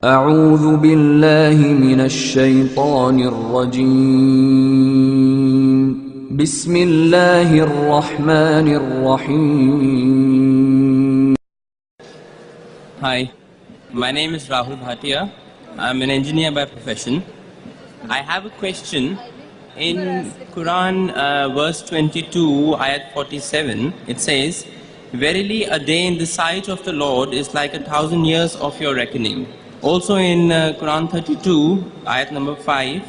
أعوذ بالله من الشيطان الرجيم بسم الله الرحمن الرحيم. Hi, my name is Rahul Bhatia. I'm an engineer by profession. I have a question. In Quran verse 22, ayat 47, it says, "Verily a day in the sight of the Lord is like 1,000 years of your reckoning." Also in Quran 32, ayat number 5,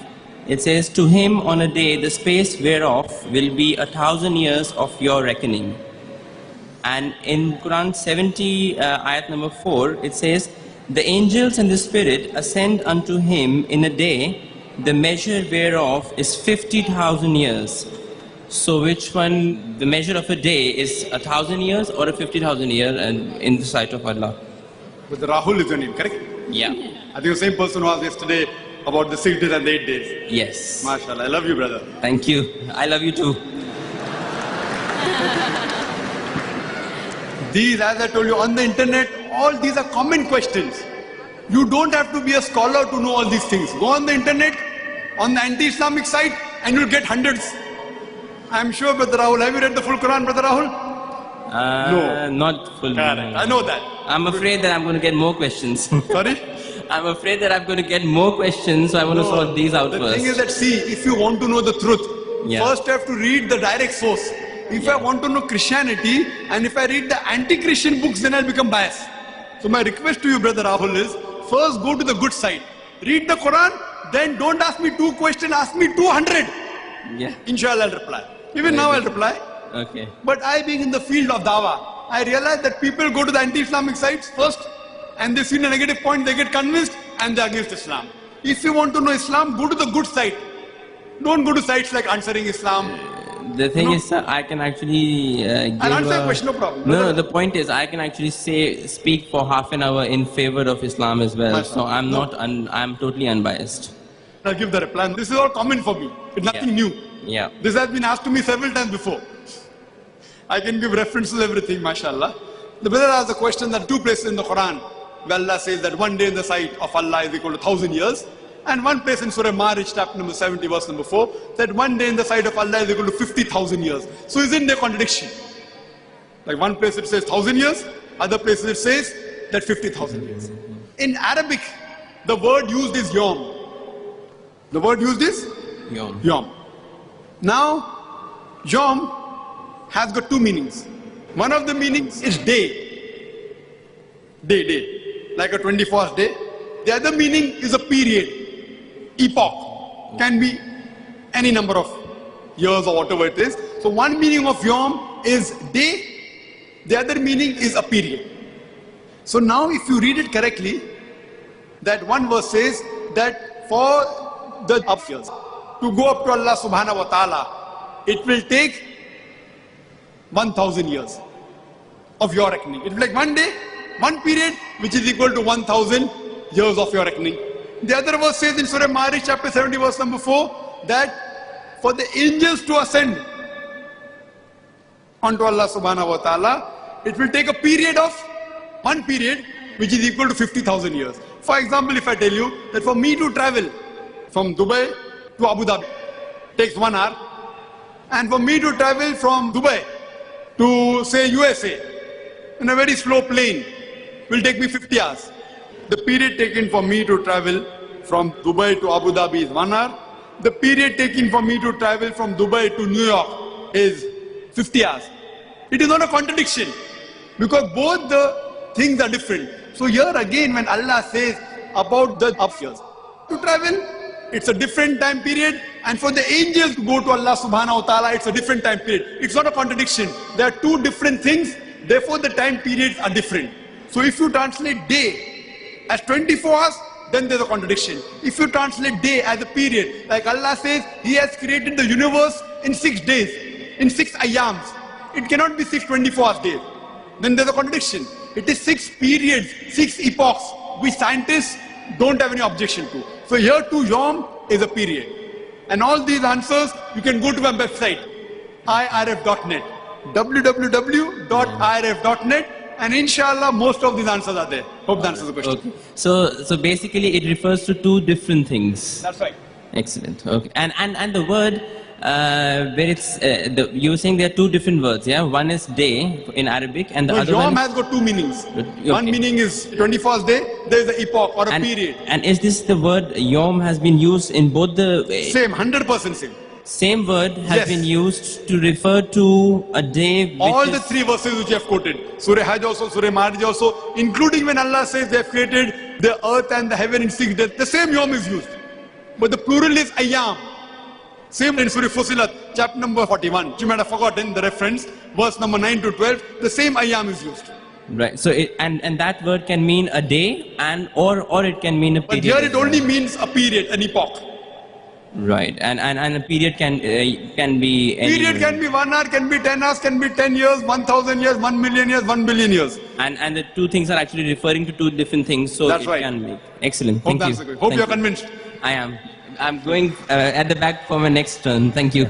it says, "To him on a day the space whereof will be 1,000 years of your reckoning." And in Quran 70, ayat number 4, it says, "The angels and the spirit ascend unto him in a day, the measure whereof is 50,000 years." So which one, the measure of a day is 1,000 years or a 50,000 year and in the sight of Allah? But Rahul is your name, correct? Yeah. I think the same person who asked yesterday about the 6 days and the 8 days. Yes. MashaAllah. I love you, brother. Thank you. I love you too. These, as I told you, on the internet, all these are common questions. You don't have to be a scholar to know all these things. Go on the internet, on the anti-Islamic site, and you'll get hundreds. I'm sure, Brother Rahul, have you read the full Quran, Brother Rahul? No. Not full. Correct. I know that. I'm afraid that I'm going to get more questions. Sorry? I'm afraid that I'm going to get more questions, so I want to sort these out The first. thing is that, see, if you want to know the truth, Yeah. first you have to read the direct source. If I want to know Christianity, and if I read the anti-Christian books, then I'll become biased. So my request to you, Brother Rahul, is first go to the good side. Read the Quran, then don't ask me 2 questions, ask me 200. Yeah. Inshallah, I'll reply. Even now I'll reply. Okay. But I, being in the field of dawah, I realize that people go to the anti-Islamic sites first, and they see a negative point, they get convinced, and they're against Islam. If you want to know Islam, go to the good site. Don't go to sites like Answering Islam. The thing is, sir, I can actually give I'll answer your question, no problem. No, the point is, I can actually speak for half an hour in favor of Islam as well. So I'm I'm totally unbiased. I'll give the reply. This is all common for me. It's nothing new. Yeah. This has been asked to me several times before. I can give references to everything, mashallah. The brother asked the question that 2 places in the Quran where Allah says that one day in the sight of Allah is equal to 1,000 years. And one place in Surah Marij, chapter number 70, verse number 4, that one day in the sight of Allah is equal to 50,000 years. So isn't there contradiction? Like one place it says 1,000 years, other places it says that 50,000 years. In Arabic, the word used is yom. The word used is Yom. yom. Now, yom has got 2 meanings. One of the meanings is day. Day. Like a 24-hour day. The other meaning is a period. Epoch. Can be any number of years or whatever it is. So one meaning of yom is day. The other meaning is a period. So now if you read it correctly, that one verse says that for the up years to go up to Allah subhanahu wa ta'ala, it will take 1,000 years of your reckoning. It will take one day, one period, which is equal to 1,000 years of your reckoning. The other verse says in Surah Marij, chapter 70, verse number 4, that for the angels to ascend onto Allah subhanahu wa ta'ala, it will take a period of one period, which is equal to 50,000 years. For example, if I tell you that for me to travel from Dubai to Abu Dhabi takes 1 hour, and for me to travel from Dubai to say USA in a very slow plane will take me 50 hours. The period taken for me to travel from Dubai to Abu Dhabi is 1 hour. The period taken for me to travel from Dubai to New York is 50 hours. It is not a contradiction because both the things are different. So here again, when Allah says about the up years to travel, it's a different time period, and for the angels to go to Allah subhanahu wa ta'ala, it's a different time period. It's not a contradiction. There are 2 different things, therefore the time periods are different. So if you translate day as 24 hours, then there's a contradiction. If you translate day as a period, like Allah says, He has created the universe in 6 days, in 6 ayams. It cannot be 6 24-hour days. Then there's a contradiction. It is 6 periods, 6 epochs, which scientists don't have any objection to. So here too, yom is a period. And all these answers, you can go to my website, irf.net, www.irf.net. And inshallah, most of these answers are there. Hope that answers the question. Okay. So basically it refers to two different things. That's right. Excellent. Okay. And the word where it's you were saying there are two different words. Yeah. One is day in Arabic, and the No, other Yom one. has got two meanings. Okay. One meaning is 21st day. There is an epoch or a period. And is this the word Yom has been used in both the Same, 100% same. same word has Yes. been used to refer to a day which All is, the three verses which you have quoted, Surah Hajj also, Surah Marij also, including when Allah says they have created the earth and the heaven in 6 days, the same Yom is used. But the plural is Ayyam. Same in Surah Fusilat, chapter number 41. You might have forgotten the reference, verse number 9 to 12, the same Ayyam is used. right. So and that word can mean a day and or it can mean a But period. here as it well. only means a period, an epoch. Right. And a period can be any Period can be 1 hour, can be 10 hours, can be 10 years, 1,000 years, 1 million years, 1 billion years. and the two things are actually referring to two different things. So That's it right. can be excellent. Hope Thank you. that's good. Hope Thank you're you. convinced. I am. I'm going at the back for my next turn. Thank you.